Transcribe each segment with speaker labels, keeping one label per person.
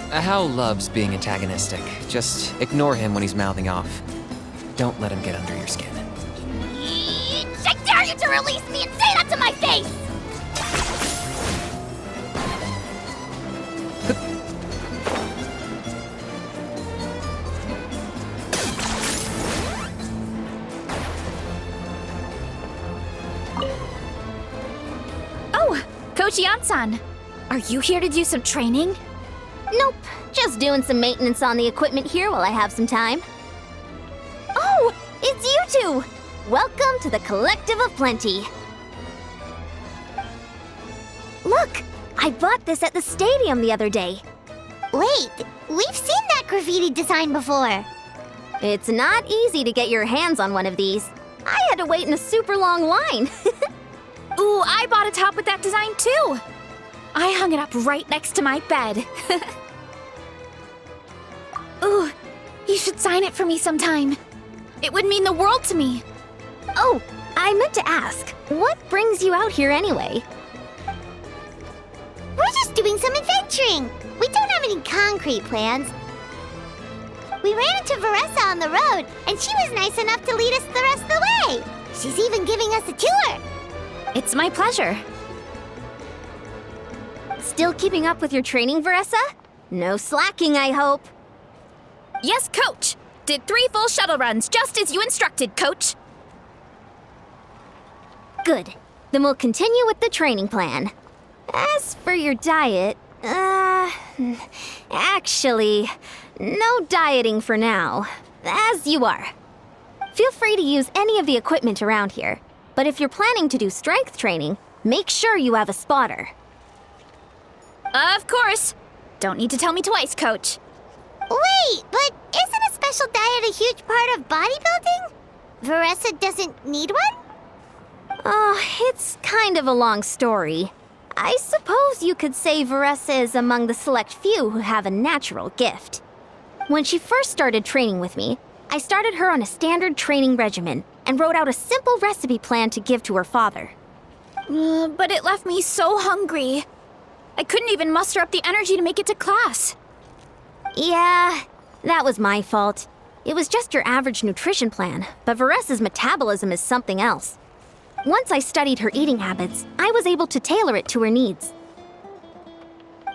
Speaker 1: Hao loves being antagonistic. Just ignore him when he's mouthing off. Don't let him get under your skin.
Speaker 2: I dare you to release me and say that to my face!
Speaker 3: Oh, Coach Yan-san. Are you here to do some training?
Speaker 2: Nope, just doing some maintenance on the equipment here while I have some time. Oh, it's you two! Welcome to the Collective of Plenty. Look, I bought this at the stadium the other day. Wait, we've seen that graffiti design before. It's not easy to get your hands on one of these. I had to wait in a super long line.
Speaker 3: Ooh, I bought a top with that design too! I hung it up right next to my bed. Ooh, you should sign it for me sometime. It would mean the world to me.
Speaker 2: Oh, I meant to ask, what brings you out here anyway? We're just doing some adventuring. We don't have any concrete plans. We ran into Veressa on the road, and she was nice enough to lead us the rest of the way. She's even giving us a tour.
Speaker 3: It's my pleasure.
Speaker 2: Still keeping up with your training, Veressa? No slacking, I hope.
Speaker 3: Yes, Coach! Did 3 full shuttle runs, just as you instructed, Coach!
Speaker 2: Good. Then we'll continue with the training plan. As for your diet, actually, no dieting for now. As you are. Feel free to use any of the equipment around here. But if you're planning to do strength training, make sure you have a spotter.
Speaker 3: Of course! Don't need to tell me twice, Coach.
Speaker 2: Wait, but isn't a special diet a huge part of bodybuilding? Veressa doesn't need one? Oh, it's kind of a long story. I suppose you could say Veressa is among the select few who have a natural gift. When she first started training with me, I started her on a standard training regimen and wrote out a simple recipe plan to give to her father.
Speaker 3: But it left me so hungry. I couldn't even muster up the energy to make it to class.
Speaker 2: Yeah, that was my fault. It was just your average nutrition plan, but Veressa's metabolism is something else. Once I studied her eating habits, I was able to tailor it to her needs.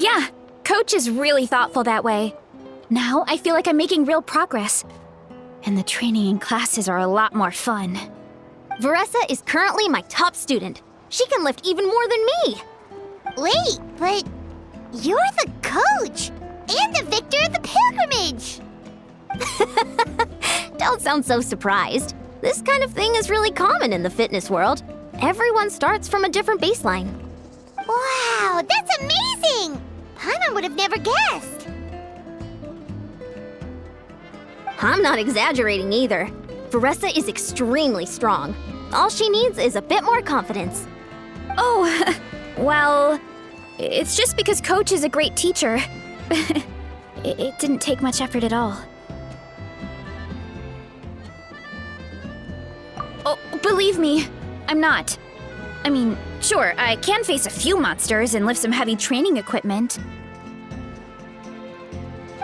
Speaker 3: Yeah, Coach is really thoughtful that way. Now I feel like I'm making real progress. And the training and classes are a lot more fun.
Speaker 2: Veressa is currently my top student. She can lift even more than me. Wait, but you're the coach and the victor of the pilgrimage. Don't sound so surprised. This kind of thing is really common in the fitness world. Everyone starts from a different baseline. Wow, that's amazing! Paimon would have never guessed. I'm not exaggerating either. Veressa is extremely strong. All she needs is a bit more confidence.
Speaker 3: Oh, well, it's just because Coach is a great teacher. It didn't take much effort at all. Oh, believe me, I'm not. I mean, sure, I can face a few monsters and lift some heavy training equipment.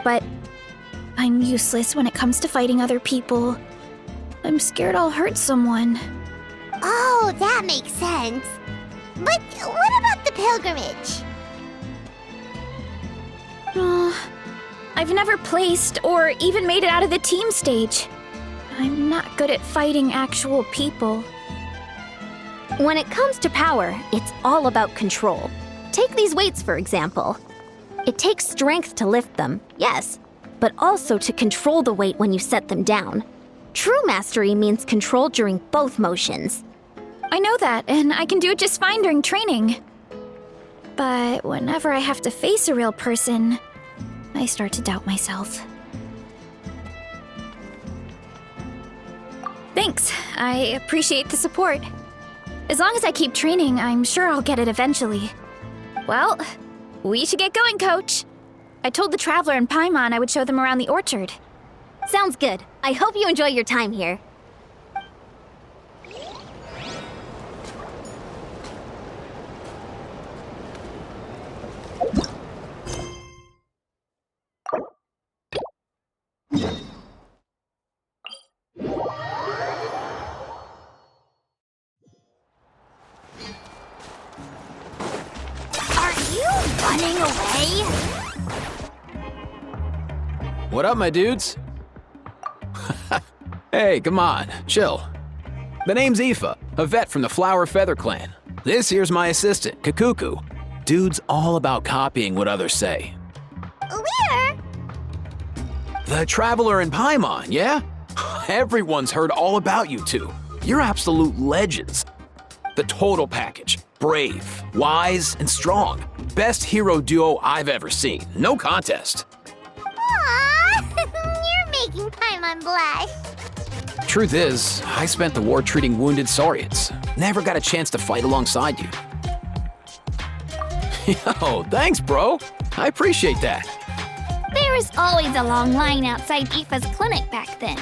Speaker 3: But I'm useless when it comes to fighting other people. I'm scared I'll hurt someone.
Speaker 2: Oh, that makes sense. But what about the pilgrimage?
Speaker 3: I've never placed or even made it out of the team stage. I'm not good at fighting actual people.
Speaker 2: When it comes to power, it's all about control. Take these weights, for example. It takes strength to lift them, yes, but also to control the weight when you set them down. True mastery means control during both motions.
Speaker 3: I know that, and I can do it just fine during training. But whenever I have to face a real person, I start to doubt myself. Thanks, I appreciate the support. As long as I keep training, I'm sure I'll get it eventually. Well, we should get going, Coach. I told the Traveler and Paimon I would show them around the orchard.
Speaker 2: Sounds good. I hope you enjoy your time here.
Speaker 4: What up, my dudes? Hey, come on, chill. The name's Aoife, a vet from the Flower Feather Clan. This here's my assistant, Kakuku. Dude's all about copying what others say.
Speaker 2: Where?
Speaker 4: The Traveler in Paimon, yeah? Everyone's heard all about you two. You're absolute legends. The total package. Brave, wise, and strong. Best hero duo I've ever seen. No contest.
Speaker 2: Aww, you're making Paimon blush.
Speaker 4: Truth is, I spent the war treating wounded Saurians. Never got a chance to fight alongside you. Yo, thanks, bro. I appreciate that.
Speaker 3: There was always a long line outside Aoife's clinic back then.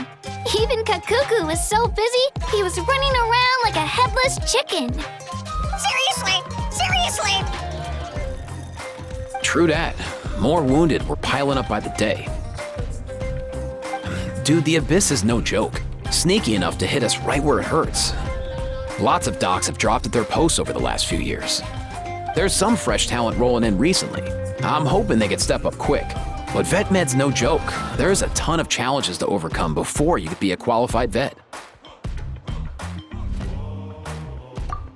Speaker 3: Even Kakuku was so busy, he was running around like a headless chicken.
Speaker 2: Seriously?
Speaker 4: True that. More wounded were piling up by the day. Dude, the Abyss is no joke. Sneaky enough to hit us right where it hurts. Lots of docs have dropped at their posts over the last few years. There's some fresh talent rolling in recently. I'm hoping they could step up quick. But vet med's no joke. There's a ton of challenges to overcome before you could be a qualified vet.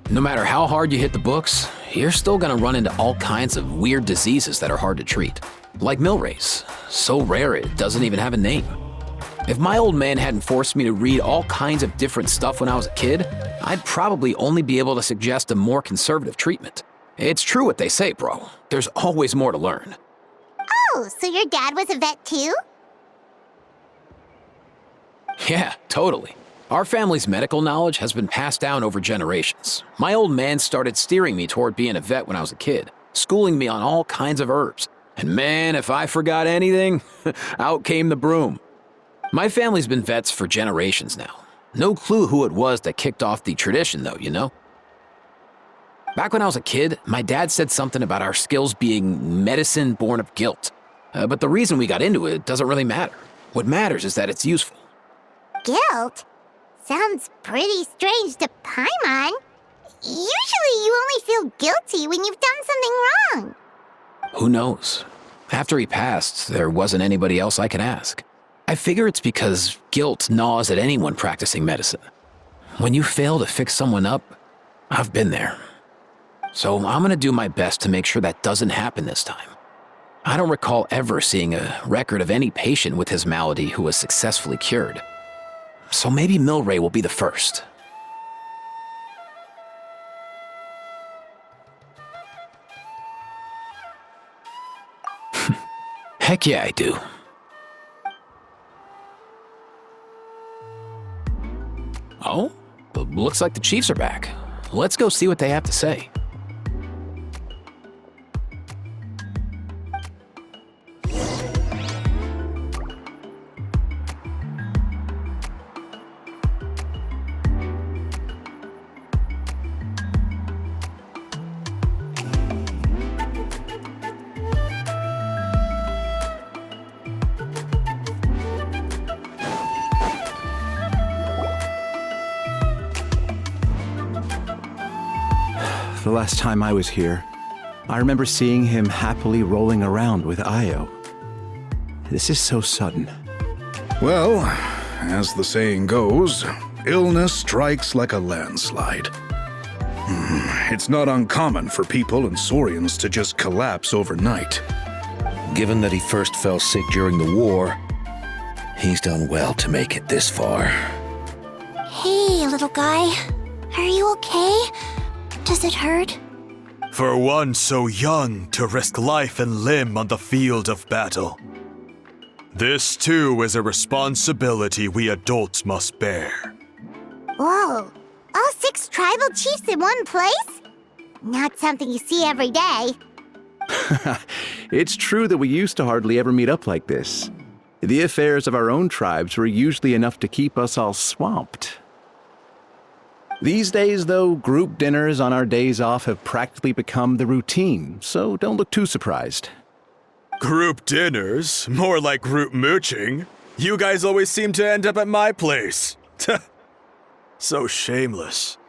Speaker 4: No matter how hard you hit the books, you're still gonna run into all kinds of weird diseases that are hard to treat. Like Milray's, so rare it doesn't even have a name. If my old man hadn't forced me to read all kinds of different stuff when I was a kid, I'd probably only be able to suggest a more conservative treatment. It's true what they say, bro. There's always more to learn.
Speaker 2: Oh, so your dad was a vet too?
Speaker 4: Yeah, totally. Our family's medical knowledge has been passed down over generations. My old man started steering me toward being a vet when I was a kid, schooling me on all kinds of herbs. And man, if I forgot anything, out came the broom. My family's been vets for generations now. No clue who it was that kicked off the tradition though, you know? Back when I was a kid, my dad said something about our skills being medicine born of guilt. But the reason we got into it doesn't really matter. What matters is that it's useful.
Speaker 2: Guilt? Sounds pretty strange to Paimon. Usually you only feel guilty when you've done something wrong.
Speaker 4: Who knows? After he passed, there wasn't anybody else I could ask. I figure it's because guilt gnaws at anyone practicing medicine. When you fail to fix someone up, I've been there. So I'm gonna do my best to make sure that doesn't happen this time. I don't recall ever seeing a record of any patient with his malady who was successfully cured. So maybe Milray will be the first. Heck yeah, I do. Oh, looks like the Chiefs are back. Let's go see what they have to say.
Speaker 5: The last time I was here, I remember seeing him happily rolling around with Io. This is so sudden.
Speaker 6: Well, as the saying goes, illness strikes like a landslide. It's not uncommon for people and Saurians to just collapse overnight. Given that he first fell sick during the war, he's done well to make it this far.
Speaker 2: Hey, little guy. Are you okay? Does it hurt?
Speaker 7: For one so young to risk life and limb on the field of battle. This too is a responsibility we adults must bear.
Speaker 2: Whoa, all 6 tribal chiefs in one place? Not something you see every day.
Speaker 5: It's true that we used to hardly ever meet up like this. The affairs of our own tribes were usually enough to keep us all swamped. These days, though, group dinners on our days off have practically become the routine, so don't look too surprised.
Speaker 7: Group dinners? More like group mooching. You guys always seem to end up at my place. So shameless.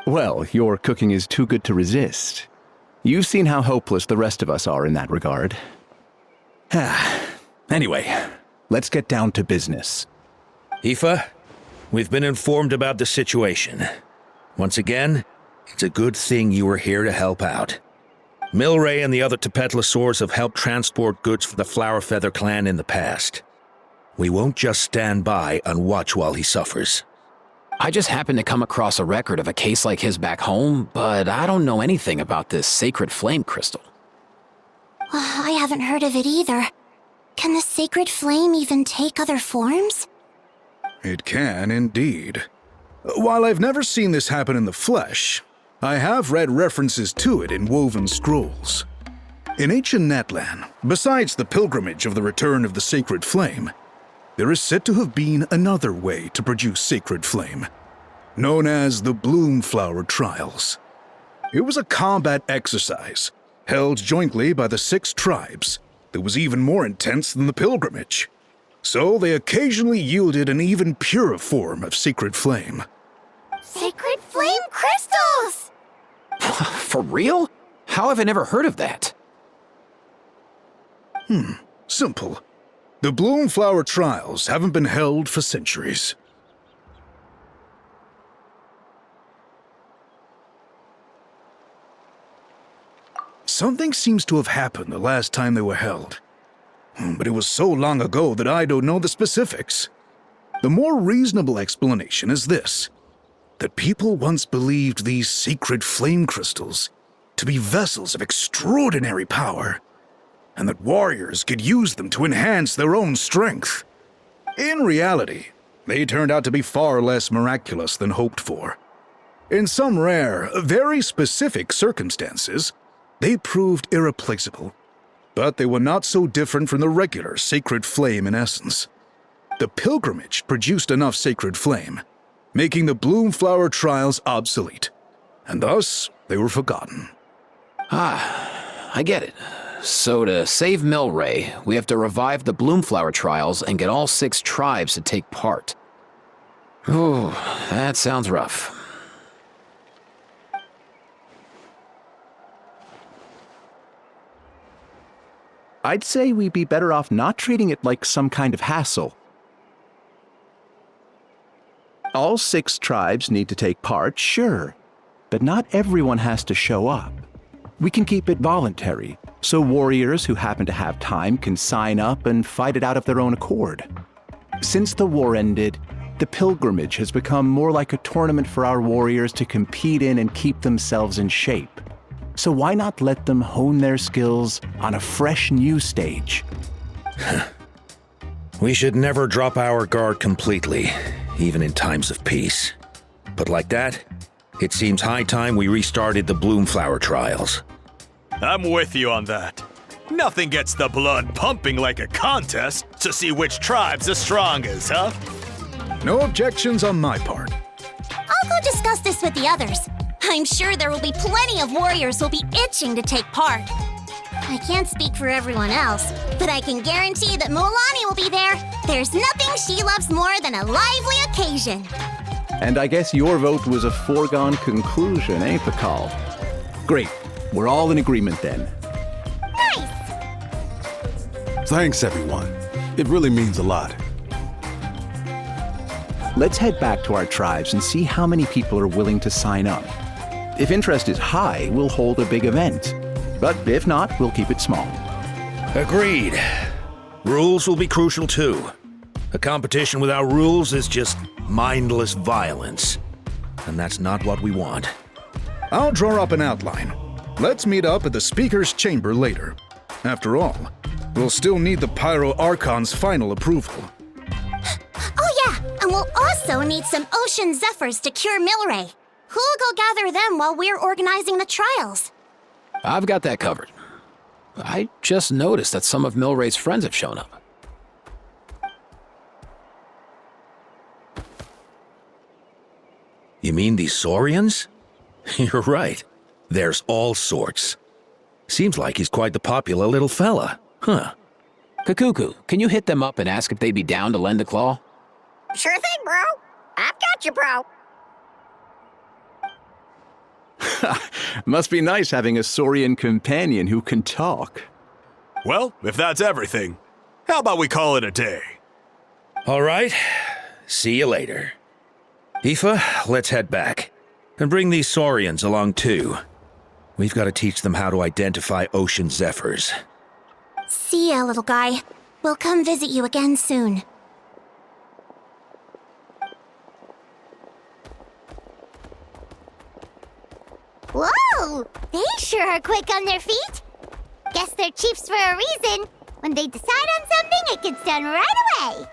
Speaker 5: Well, your cooking is too good to resist. You've seen how hopeless the rest of us are in that regard. Anyway, let's get down to business.
Speaker 8: Aoife, we've been informed about the situation. Once again, it's a good thing you were here to help out. Milray and the other Tepetlosaurs have helped transport goods for the Flowerfeather clan in the past. We won't just stand by and watch while he suffers.
Speaker 4: I just happened to come across a record of a case like his back home, but I don't know anything about this sacred flame crystal.
Speaker 2: I haven't heard of it either. Can the sacred flame even take other forms?
Speaker 6: It can indeed. While I've never seen this happen in the flesh, I have read references to it in woven scrolls. In ancient Netland, besides the pilgrimage of the return of the sacred flame, there is said to have been another way to produce sacred flame, known as the Bloomflower Trials. It was a combat exercise, held jointly by the 6 tribes, that was even more intense than the pilgrimage. So they occasionally yielded an even purer form of sacred flame.
Speaker 2: Sacred flame crystals!
Speaker 4: For real? How have I never heard of that?
Speaker 6: Simple. The Bloomflower Trials haven't been held for centuries. Something seems to have happened the last time they were held. But it was so long ago that I don't know the specifics. The more reasonable explanation is this: that people once believed these sacred flame crystals to be vessels of extraordinary power, and that warriors could use them to enhance their own strength. In reality, they turned out to be far less miraculous than hoped for. In some rare, very specific circumstances, they proved irreplaceable, but they were not so different from the regular sacred flame in essence. The pilgrimage produced enough sacred flame, making the Bloomflower Trials obsolete, and thus they were forgotten.
Speaker 4: I get it. So to save Milray, we have to revive the Bloomflower Trials and get all 6 tribes to take part. Ooh, that sounds rough.
Speaker 5: I'd say we'd be better off not treating it like some kind of hassle. All 6 tribes need to take part, sure, but not everyone has to show up. We can keep it voluntary, so warriors who happen to have time can sign up and fight it out of their own accord. Since the war ended, the pilgrimage has become more like a tournament for our warriors to compete in and keep themselves in shape. So why not let them hone their skills on a fresh new stage?
Speaker 8: We should never drop our guard completely, even in times of peace. But like that, it seems high time we restarted the Bloomflower Trials.
Speaker 7: I'm with you on that. Nothing gets the blood pumping like a contest to see which tribe's the strongest, huh?
Speaker 6: No objections on my part.
Speaker 2: I'll go discuss this with the others. I'm sure there will be plenty of warriors who'll be itching to take part. I can't speak for everyone else, but I can guarantee that Mualani will be there. There's nothing she loves more than a lively occasion.
Speaker 5: And I guess your vote was a foregone conclusion, eh, Pakal? Great. We're all in agreement then.
Speaker 2: Nice!
Speaker 9: Thanks, everyone. It really means a lot.
Speaker 5: Let's head back to our tribes and see how many people are willing to sign up. If interest is high, we'll hold a big event. But if not, we'll keep it small.
Speaker 8: Agreed. Rules will be crucial too. A competition without rules is just mindless violence. And that's not what we want.
Speaker 6: I'll draw up an outline. Let's meet up at the Speaker's Chamber later. After all, we'll still need the Pyro Archon's final approval.
Speaker 2: Oh yeah, and we'll also need some Ocean Zephyrs to cure Milray. Who'll go gather them while we're organizing the trials?
Speaker 4: I've got that covered. I just noticed that some of Milray's friends have shown up.
Speaker 8: You mean these Saurians? You're right. There's all sorts. Seems like he's quite the popular little fella, huh?
Speaker 4: Kakuku, can you hit them up and ask if they'd be down to lend a claw?
Speaker 2: Sure thing, bro. I've got you, bro.
Speaker 5: Must be nice having a Saurian companion who can talk.
Speaker 7: Well, if that's everything, how about we call it a day?
Speaker 8: All right. See you later. Aoife, let's head back. And bring these saurians along too. We've got to teach them how to identify ocean zephyrs.
Speaker 2: See ya, little guy. We'll come visit you again soon. Whoa! They sure are quick on their feet. Guess they're chiefs for a reason. When they decide on something, it gets done right away.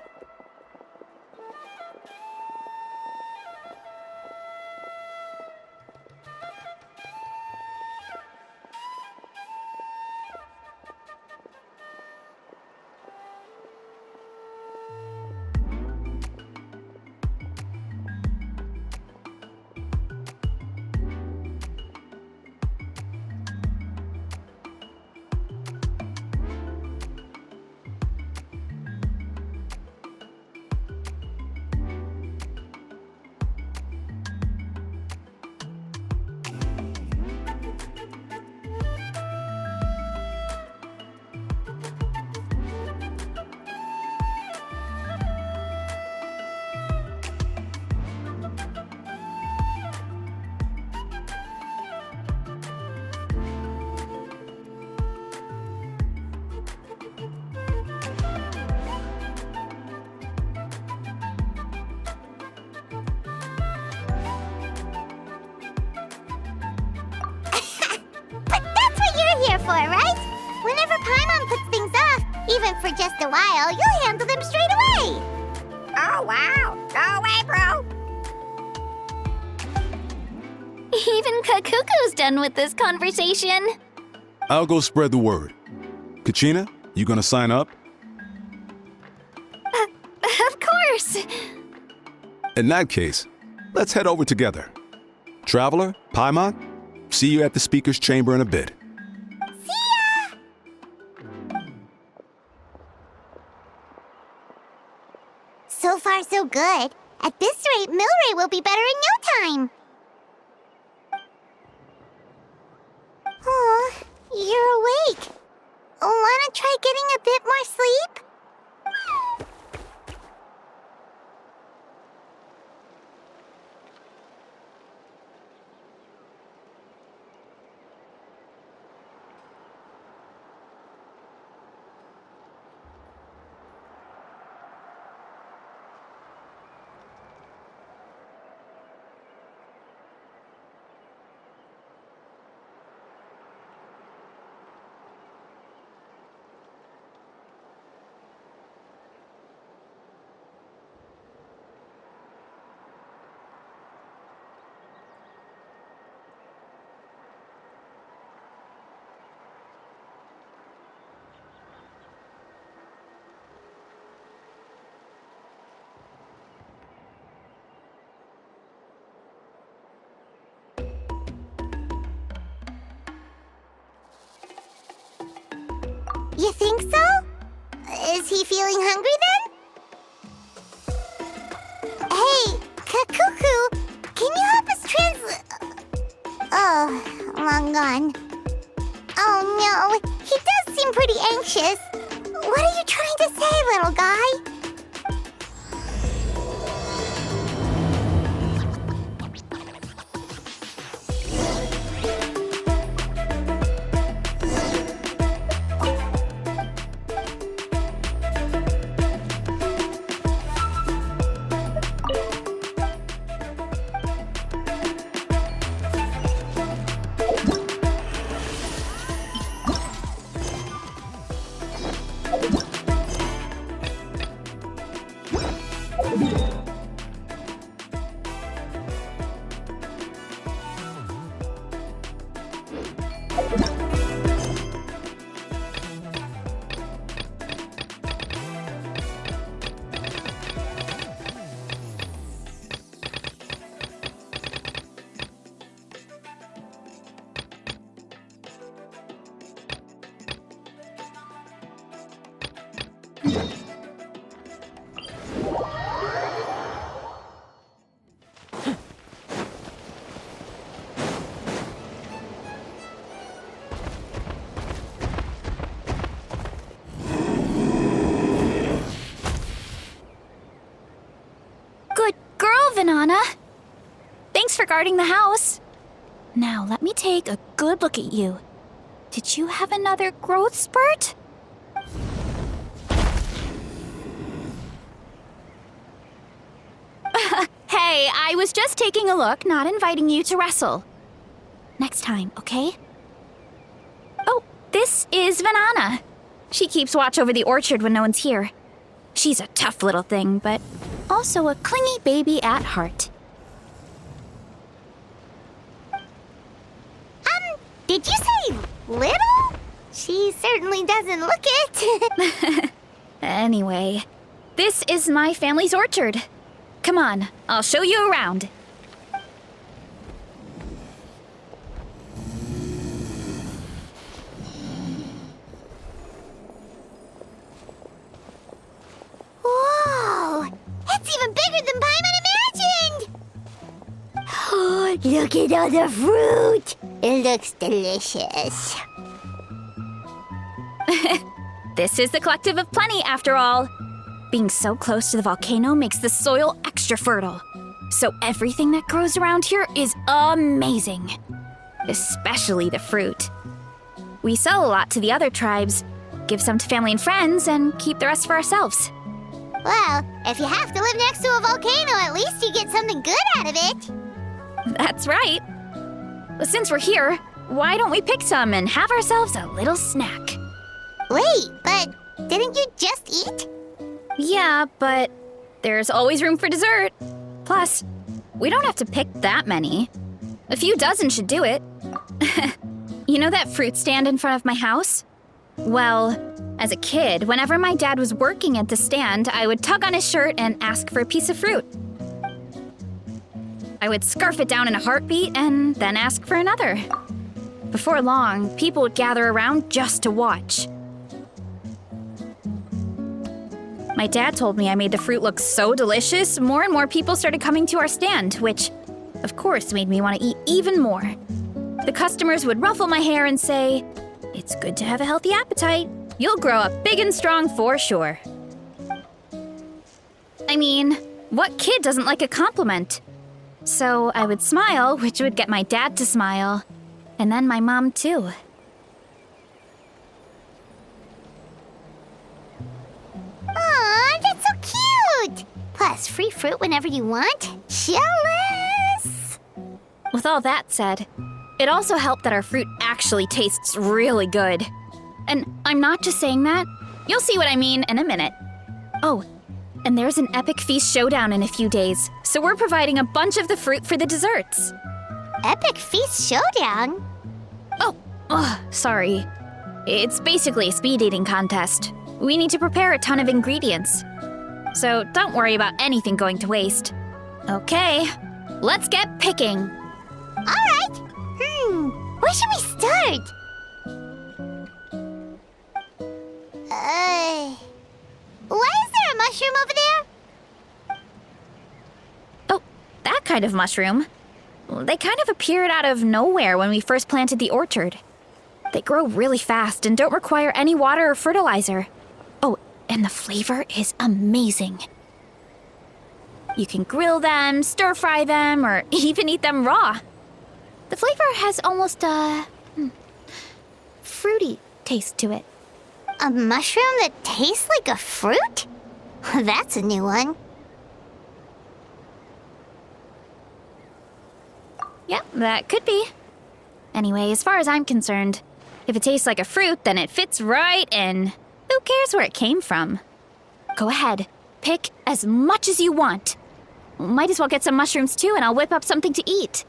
Speaker 2: Here for, right? Whenever Paimon puts things off, even for just a while, you'll handle them straight away. Oh, wow. Go away, bro.
Speaker 3: Even Kakuku's done with this conversation.
Speaker 9: I'll go spread the word. Kachina, you gonna sign up?
Speaker 3: Of course.
Speaker 9: In that case, let's head over together. Traveler, Paimon, see you at the speaker's chamber in a bit.
Speaker 2: So far, so good. At this rate, Milray will be better in no time. Oh, you're awake. Wanna try getting a bit more sleep? You think so? Is he feeling hungry then? Hey, Kakuku, can you help us Oh, long gone. Oh no, he does seem pretty anxious. What are you trying to say, little guy?
Speaker 3: guarding the house. Now, let me take a good look at you. Did you have another growth spurt? Hey, I was just taking a look, not inviting you to wrestle. Next time, okay? Oh, this is Vanana. She keeps watch over the orchard when no one's here. She's a tough little thing, but also a clingy baby at heart.
Speaker 2: Did you say little? She certainly doesn't look it.
Speaker 3: Anyway, this is my family's orchard. Come on, I'll show you around.
Speaker 2: Whoa! It's even bigger than Paimon imagined! Oh, look at all the fruit! It looks delicious.
Speaker 3: This is the Collective of Plenty, after all. Being so close to the volcano makes the soil extra fertile. So everything that grows around here is amazing. Especially the fruit. We sell a lot to the other tribes, give some to family and friends, and keep the rest for ourselves.
Speaker 2: Well, if you have to live next to a volcano, at least you get something good out of it.
Speaker 3: That's right. Since we're here, why don't we pick some and have ourselves a little snack?
Speaker 2: Wait, but didn't you just eat?
Speaker 3: Yeah, but there's always room for dessert. Plus, we don't have to pick that many. A few dozen should do it. You know that fruit stand in front of my house? Well, as a kid, whenever my dad was working at the stand, I would tug on his shirt and ask for a piece of fruit. I would scarf it down in a heartbeat and then ask for another. Before long, people would gather around just to watch. My dad told me I made the fruit look so delicious, more and more people started coming to our stand, which, of course, made me want to eat even more. The customers would ruffle my hair and say, "It's good to have a healthy appetite. You'll grow up big and strong for sure." I mean, what kid doesn't like a compliment? So I would smile, which would get my dad to smile, and then my mom too.
Speaker 2: Aw, that's so cute! Plus, free fruit whenever you want. Jealous!
Speaker 3: With all that said, it also helped that our fruit actually tastes really good. And I'm not just saying that. You'll see what I mean in a minute. Oh, and there's an epic feast showdown in a few days, so we're providing a bunch of the fruit for the desserts.
Speaker 2: Epic Feast Showdown?
Speaker 3: Oh, sorry. It's basically a speed eating contest. We need to prepare a ton of ingredients. So don't worry about anything going to waste. Okay, let's get picking.
Speaker 2: Alright. Where should we start? Why is there a mushroom over there?
Speaker 3: Oh, that kind of mushroom. They kind of appeared out of nowhere when we first planted the orchard. They grow really fast and don't require any water or fertilizer. Oh, and the flavor is amazing. You can grill them, stir-fry them, or even eat them raw. The flavor has almost a fruity taste to it.
Speaker 2: A mushroom that tastes like a fruit? That's a new one.
Speaker 3: Yeah, that could be. Anyway, as far as I'm concerned, if it tastes like a fruit, then it fits right in. Who cares where it came from? Go ahead, pick as much as you want. Might as well get some mushrooms too, and I'll whip up something to eat.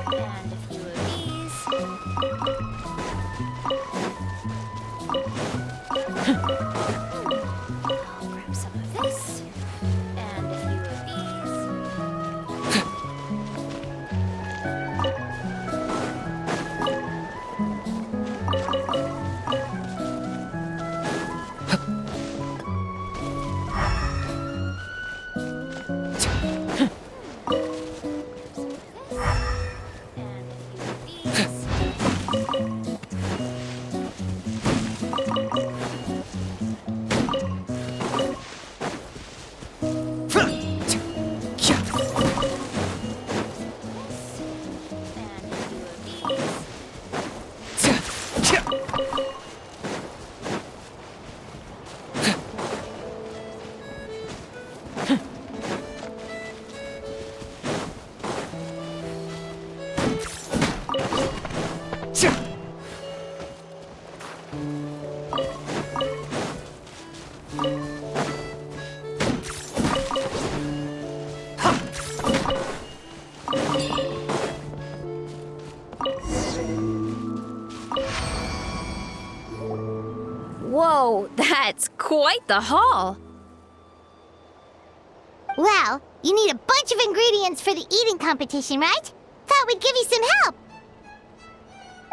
Speaker 3: And a few of these. Wow, that's quite the haul.
Speaker 2: Well, you need a bunch of ingredients for the eating competition, right? Thought we'd give you some help.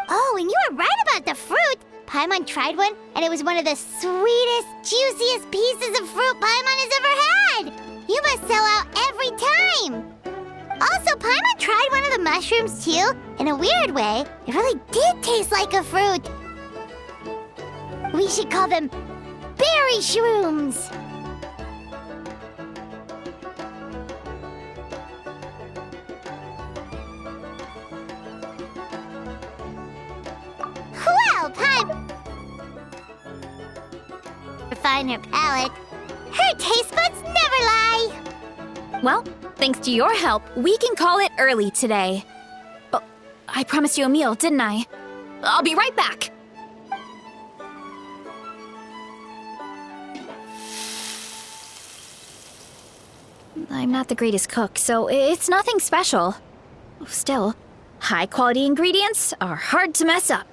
Speaker 2: Oh, and you were right about the fruit. Paimon tried one, and it was one of the sweetest, juiciest pieces of fruit Paimon has ever had. You must sell out every time. Also, Paimon tried one of the mushrooms, too. In a weird way, it really did taste like a fruit. We should call them berry shrooms. Well, Paimon... refine her palate. Her taste buds never lie.
Speaker 3: Well, thanks to your help, we can call it early today. Oh, I promised you a meal, didn't I? I'll be right back. I'm not the greatest cook, so it's nothing special. Still, high-quality ingredients are hard to mess up.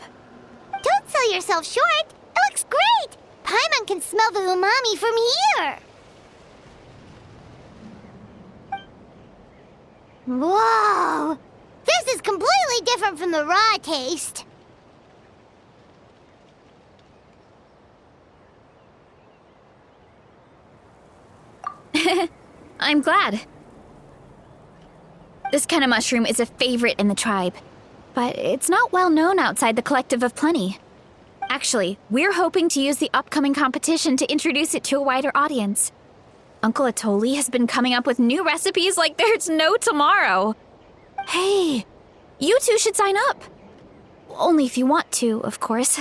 Speaker 2: Don't sell yourself short. It looks great. Paimon can smell the umami from here. Whoa! This is completely different from the raw taste.
Speaker 3: I'm glad. This kind of mushroom is a favorite in the tribe, but it's not well known outside the Collective of Plenty. Actually, we're hoping to use the upcoming competition to introduce it to a wider audience. Uncle Atoli has been coming up with new recipes like there's no tomorrow. Hey, you two should sign up. Only if you want to, of course.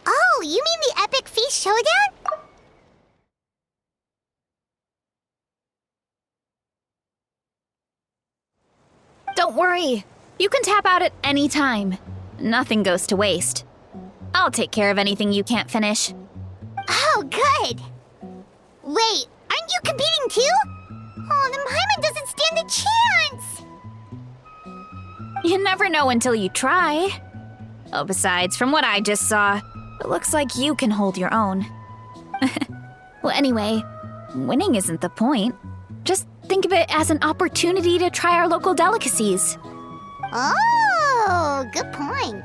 Speaker 2: Oh, you mean the Epic Feast Showdown?
Speaker 3: Don't worry. You can tap out at any time. Nothing goes to waste. I'll take care of anything you can't finish.
Speaker 2: Oh, good. Wait, aren't you competing too? Oh, then Paimon doesn't stand a chance.
Speaker 3: You never know until you try. Oh, besides, from what I just saw, it looks like you can hold your own. Well, anyway, winning isn't the point. Just think of it as an opportunity to try our local delicacies.
Speaker 2: Oh, good point.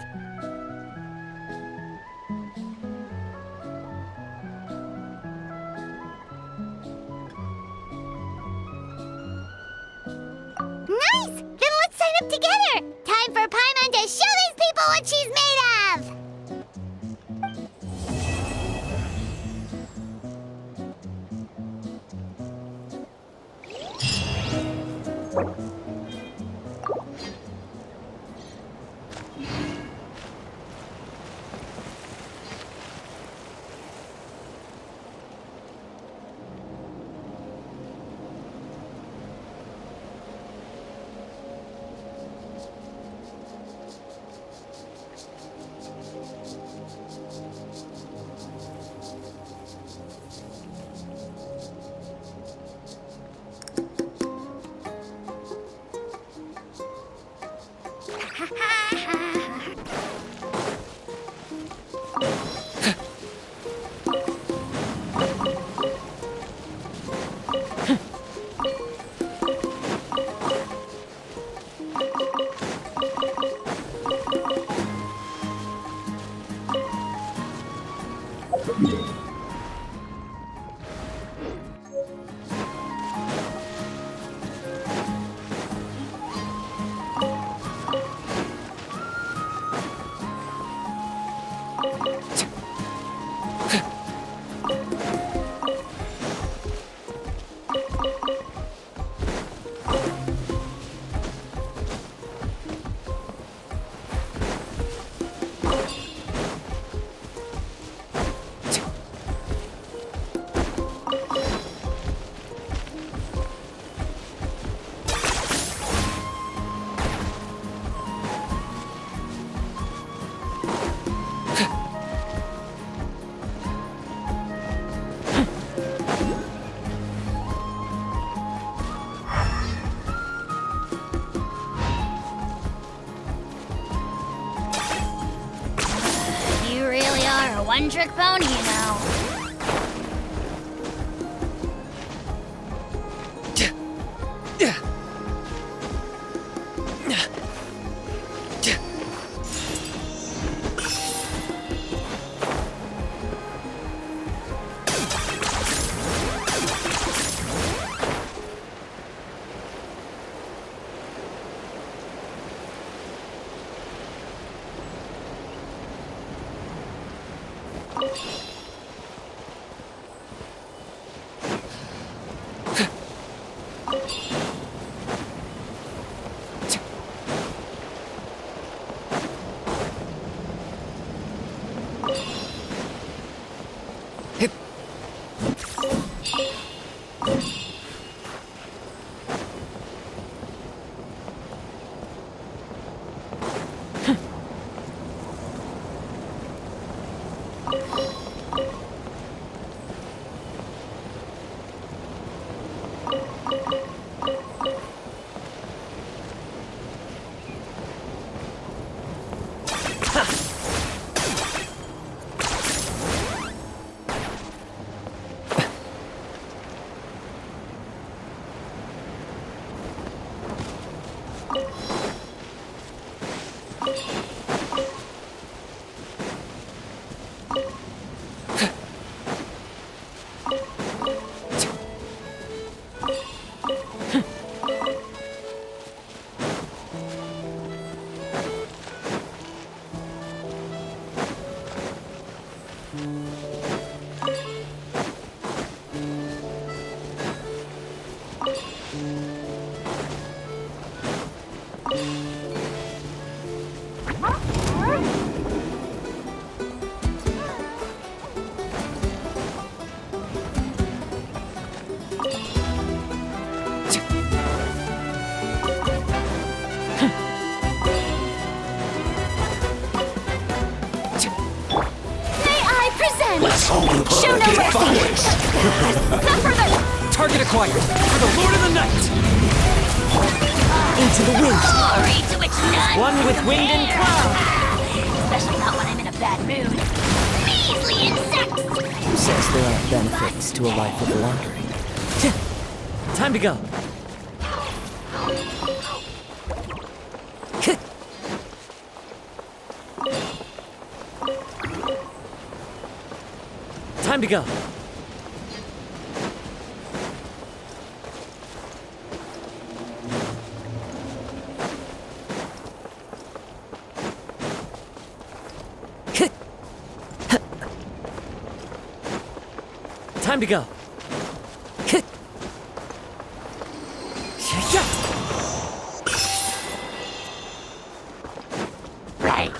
Speaker 2: Nice! Then let's sign up together! Time for Paimon to show these people what she's made of! one-trick pony, you know. Show no mercy! Not further!
Speaker 1: Target acquired! For the Lord of the Night!
Speaker 10: Into the wind.
Speaker 2: Glory to which none
Speaker 10: One with wind and cloud.
Speaker 2: Especially not when I'm in a bad mood. Measly insects!
Speaker 10: Who says there aren't benefits to a life of wandering? Time to go. Time to go. Time to go.
Speaker 2: Right.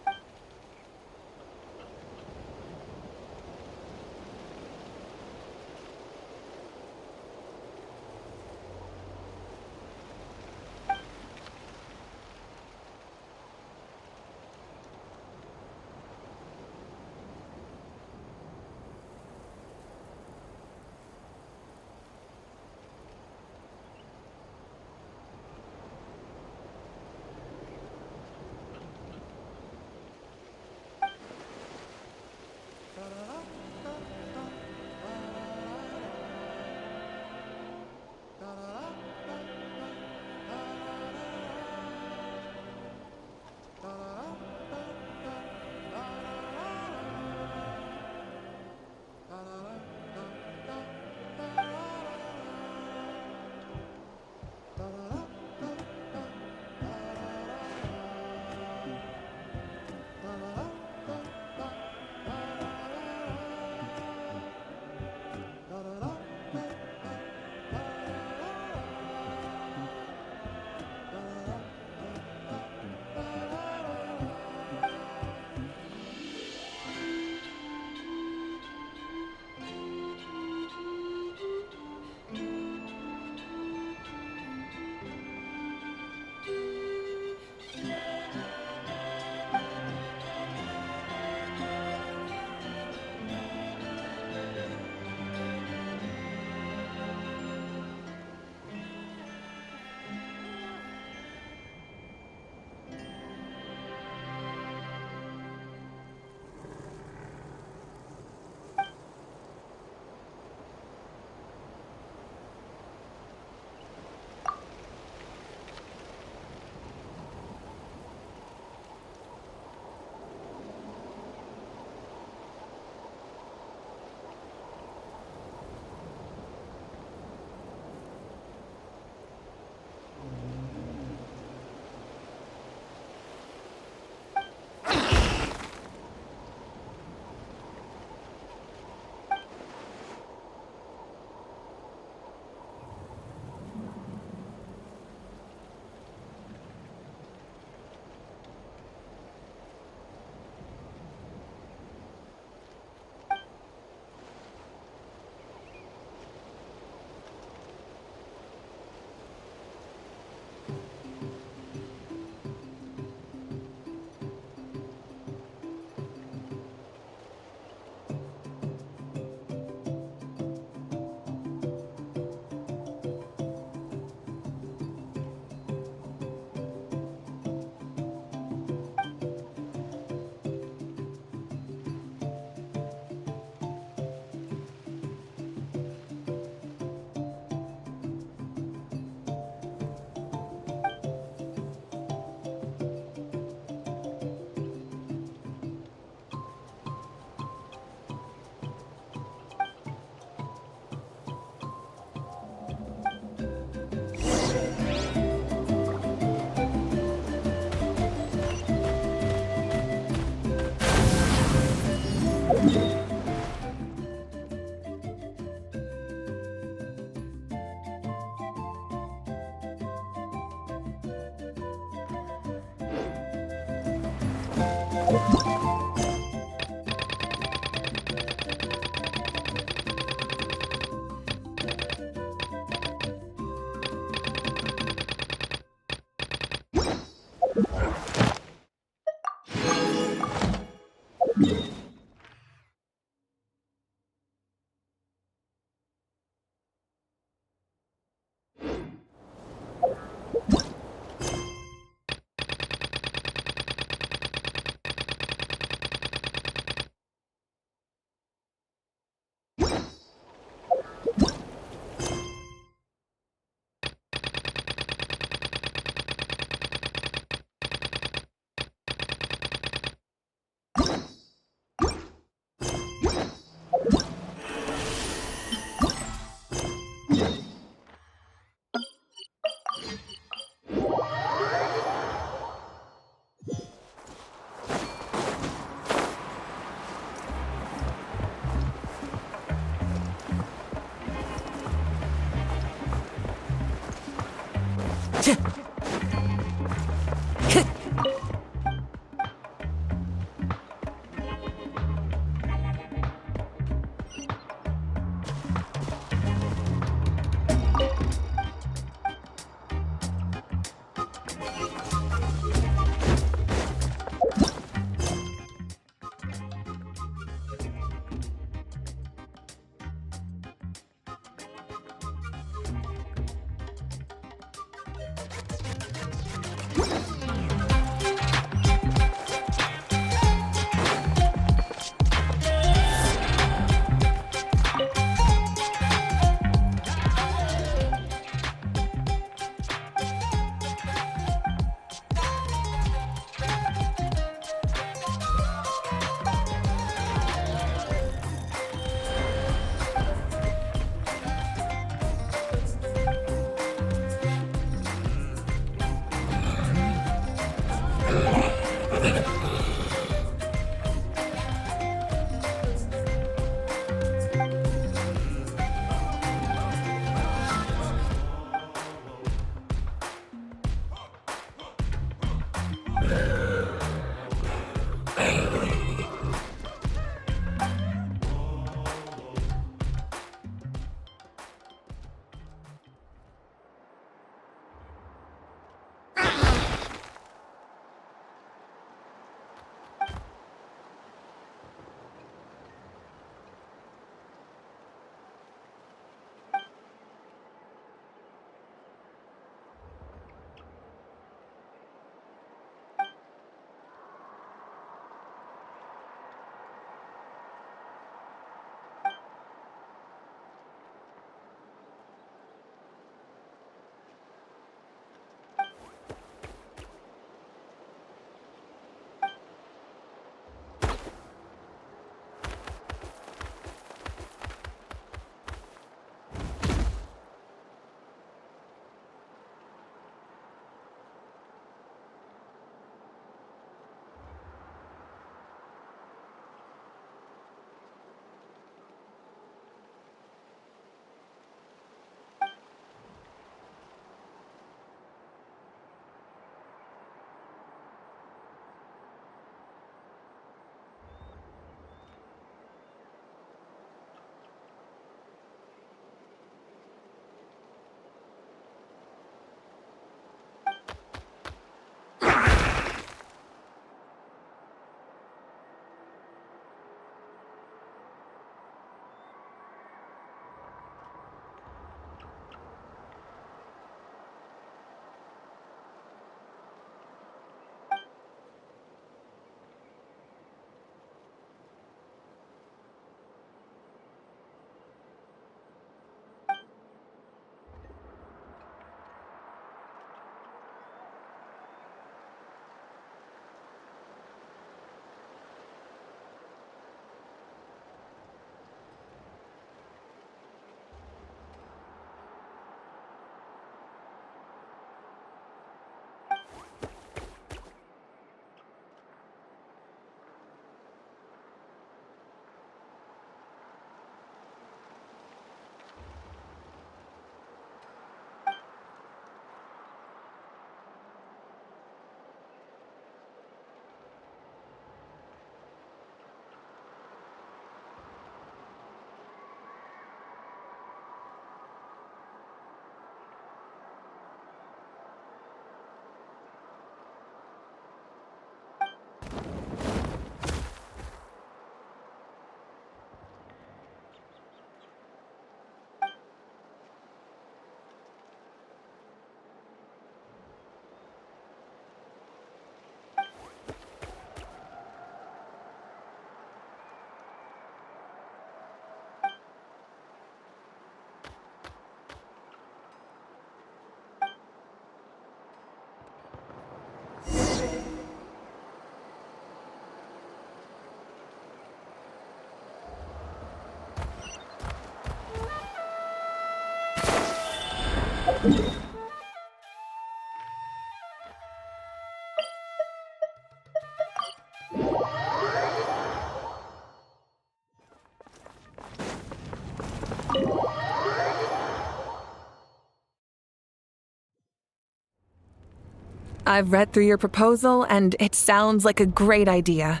Speaker 11: I've read through your proposal, and it sounds like a great idea.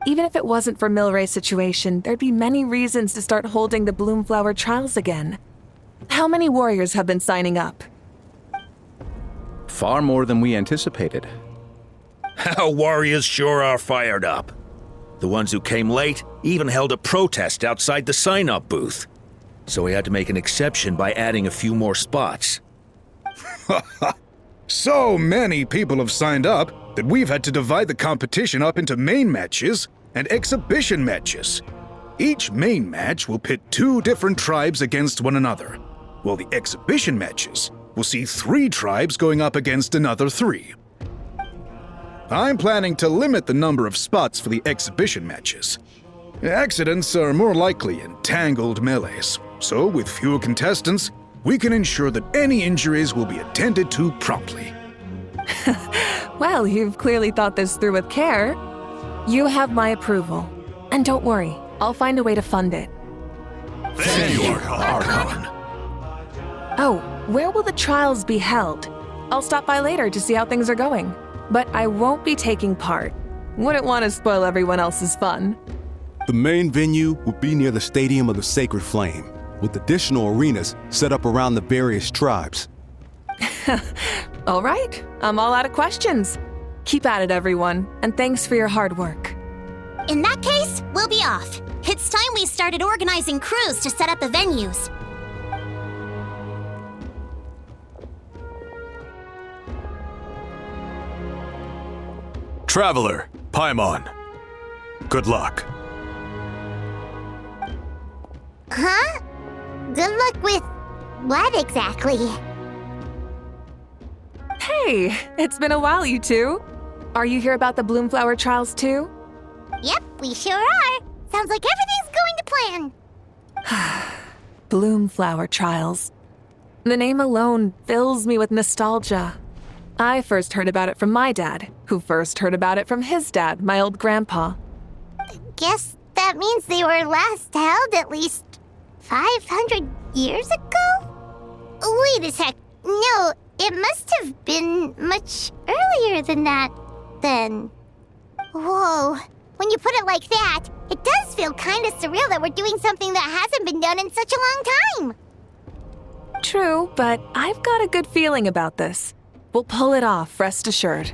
Speaker 11: Even if it wasn't for Milray's situation, there'd be many reasons to start holding the Bloomflower trials again. How many warriors have been signing up?
Speaker 5: Far more than we anticipated.
Speaker 8: Our warriors sure are fired up. The ones who came late even held a protest outside the sign-up booth. So we had to make an exception by adding a few more spots.
Speaker 6: So many people have signed up that we've had to divide the competition up into main matches and exhibition matches. Each main match will pit 2 different tribes against one another, while the exhibition matches will see 3 tribes going up against another 3. I'm planning to limit the number of spots for the exhibition matches. Accidents are more likely in tangled melees, so with fewer contestants, we can ensure that any injuries will be attended to promptly.
Speaker 11: Well, you've clearly thought this through with care. You have my approval. And don't worry, I'll find a way to fund it.
Speaker 6: Thank you, Archon.
Speaker 11: Oh, where will the trials be held? I'll stop by later to see how things are going. But I won't be taking part. Wouldn't want to spoil everyone else's fun.
Speaker 9: The main venue will be near the Stadium of the Sacred Flame, with additional arenas set up around the various tribes.
Speaker 11: All right, I'm all out of questions. Keep at it, everyone, and thanks for your hard work.
Speaker 2: In that case, we'll be off. It's time we started organizing crews to set up the venues.
Speaker 7: Traveler, Paimon. Good luck.
Speaker 2: Huh? Good luck with what exactly?
Speaker 11: Hey, it's been a while, you two. Are you here about the Bloomflower trials too?
Speaker 2: Yep, we sure are. Sounds like everything's going to plan.
Speaker 11: Bloomflower trials. The name alone fills me with nostalgia. I first heard about it from my dad, who first heard about it from his dad, my old grandpa.
Speaker 2: Guess that means they were last held at least 500 years ago? Wait a sec. No, it must have been much earlier than that, then. Whoa. When you put it like that, it does feel kind of surreal that we're doing something that hasn't been done in such a long time.
Speaker 11: True, but I've got a good feeling about this. We'll pull it off, rest assured.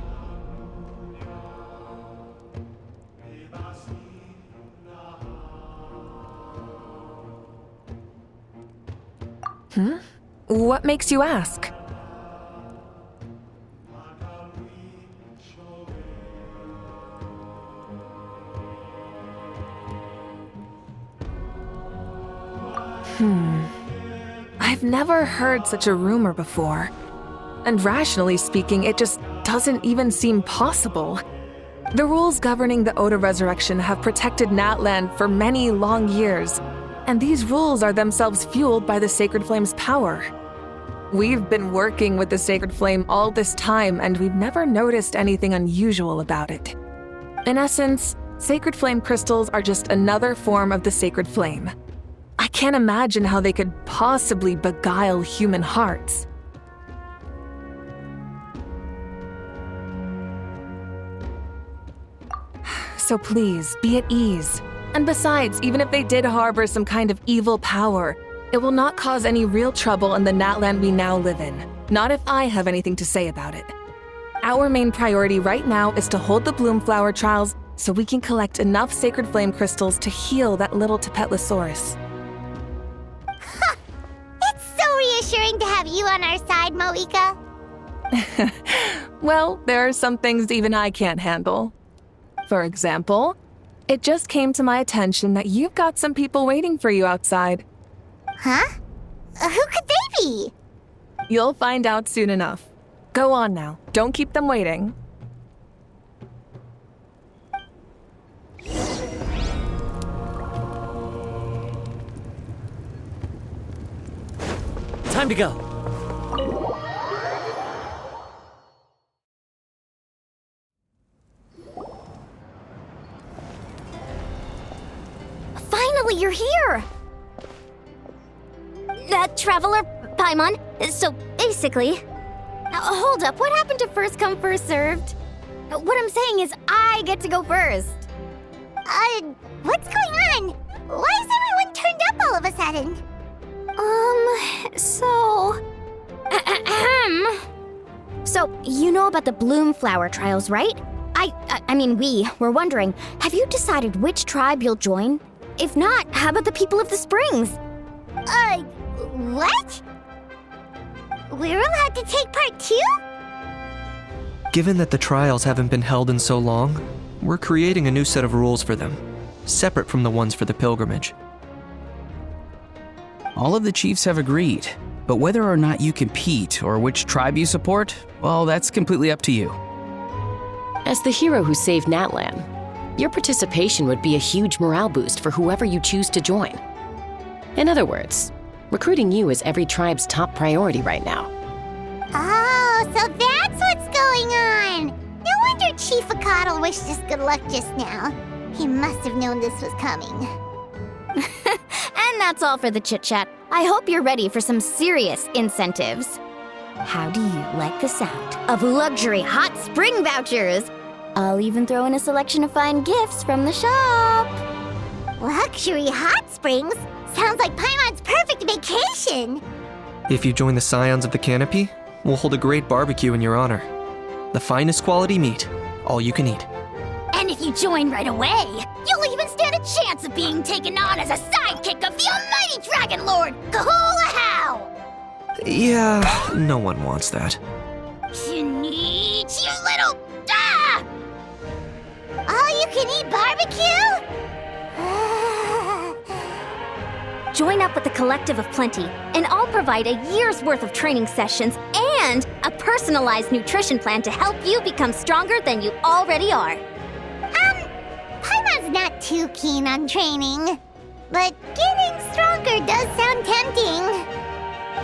Speaker 11: What makes you ask? I've never heard such a rumor before. And rationally speaking, it just doesn't even seem possible. The rules governing the Oda resurrection have protected Natland for many long years, and these rules are themselves fueled by the Sacred Flame's power. We've been working with the Sacred Flame all this time, and we've never noticed anything unusual about it. In essence, Sacred Flame crystals are just another form of the Sacred Flame. I can't imagine how they could possibly beguile human hearts. So please, be at ease. And besides, even if they did harbor some kind of evil power, it will not cause any real trouble in the Natland we now live in. Not if I have anything to say about it. Our main priority right now is to hold the Bloomflower trials so we can collect enough sacred flame crystals to heal that little Tapetlosaurus.
Speaker 2: It's so reassuring to have you on our side, Moika.
Speaker 11: Well, there are some things even I can't handle. For example, it just came to my attention that you've got some people waiting for you outside.
Speaker 2: Huh? Who could they be?
Speaker 11: You'll find out soon enough. Go on now. Don't keep them waiting.
Speaker 10: Time to go.
Speaker 2: Finally, you're here!
Speaker 3: Traveler Paimon, so basically... hold up, what happened to first come, first served? What I'm saying is I get to go first.
Speaker 2: What's going on? Why is everyone turned up all of a sudden?
Speaker 3: So, you know about the Bloomflower trials, right? I mean, we were wondering, have you decided which tribe you'll join? If not, how about the people of the Springs?
Speaker 2: What? We're allowed to take part too?
Speaker 1: Given that the trials haven't been held in so long, we're creating a new set of rules for them, separate from the ones for the pilgrimage.
Speaker 12: All of the chiefs have agreed, but whether or not you compete or which tribe you support, well, that's completely up to you.
Speaker 13: As the hero who saved Natlan, your participation would be a huge morale boost for whoever you choose to join. In other words, recruiting you is every tribe's top priority right now.
Speaker 2: Oh, so that's what's going on! No wonder Chief Akatl wished us good luck just now. He must have known this was coming.
Speaker 3: And that's all for the chit-chat. I hope you're ready for some serious incentives. How do you like the sound of luxury hot spring vouchers? I'll even throw in a selection of fine gifts from the shop.
Speaker 2: Luxury hot springs? Sounds like Paimon's perfect vacation!
Speaker 1: If you join the Scions of the Canopy, we'll hold a great barbecue in your honor. The finest quality meat, all you can eat.
Speaker 3: And if you join right away, you'll even stand a chance of being taken on as a sidekick of the almighty Dragon Lord, Kahula-How!
Speaker 1: Yeah, no one wants that.
Speaker 3: Neat, you little... Ah!
Speaker 2: All-you-can-eat barbecue?
Speaker 3: Join up with the Collective of Plenty, and I'll provide a year's worth of training sessions and a personalized nutrition plan to help you become stronger than you already are.
Speaker 2: Paimon's not too keen on training, but getting stronger does sound tempting.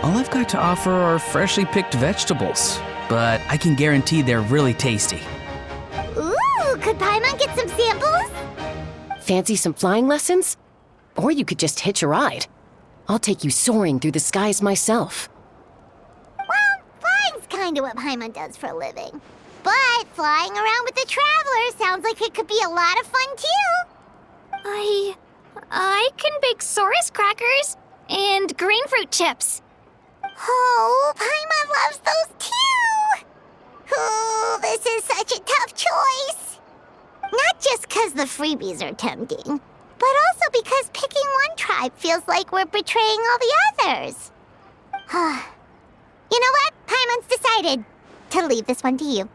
Speaker 12: All I've got to offer are freshly picked vegetables, but I can guarantee they're really tasty.
Speaker 2: Ooh, could Paimon get some samples?
Speaker 13: Fancy some flying lessons? Or you could just hitch a ride. I'll take you soaring through the skies myself.
Speaker 2: Well, flying's kinda what Paimon does for a living. But flying around with the Traveler sounds like it could be a lot of fun too.
Speaker 3: I can bake Saurus crackers and green fruit chips.
Speaker 2: Oh, Paimon loves those too! Oh, this is such a tough choice. Not just 'cause the freebies are tempting, but also because picking one tribe feels like we're betraying all the others. You know what? Paimon's decided to leave this one to you.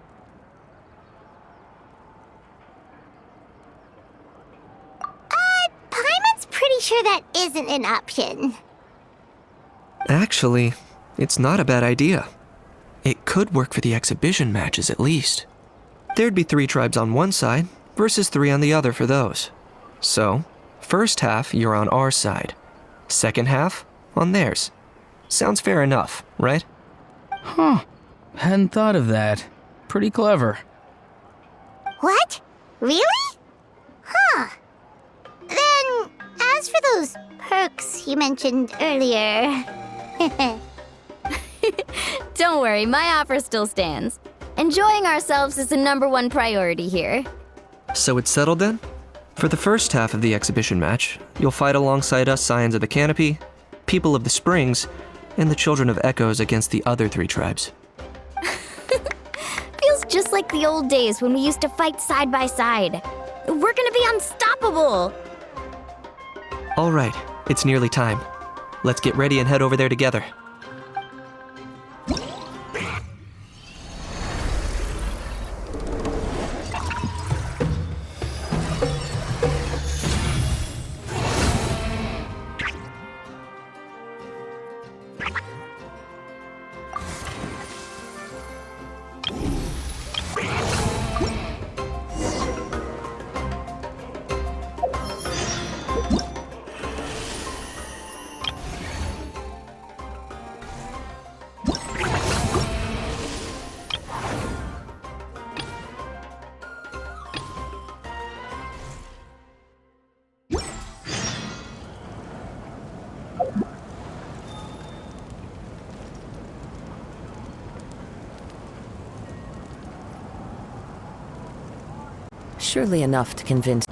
Speaker 2: Paimon's pretty sure that isn't an option.
Speaker 1: Actually, it's not a bad idea. It could work for the exhibition matches at least. There'd be 3 tribes on one side versus 3 on the other for those. So, first half, you're on our side. Second half, on theirs. Sounds fair enough, right?
Speaker 12: Huh. Hadn't thought of that. Pretty clever.
Speaker 2: What? Really? Huh. Then, as for those perks you mentioned earlier...
Speaker 3: Don't worry, my offer still stands. Enjoying ourselves is the #1 priority here.
Speaker 1: So it's settled then? For the first half of the exhibition match, you'll fight alongside us Scions of the Canopy, People of the Springs, and the Children of Echoes against the other 3 tribes.
Speaker 3: Feels
Speaker 2: just like the old days when we used to fight side by side. We're gonna be unstoppable!
Speaker 1: All right, it's nearly time. Let's get ready and head over there together.
Speaker 10: Surely enough to convince.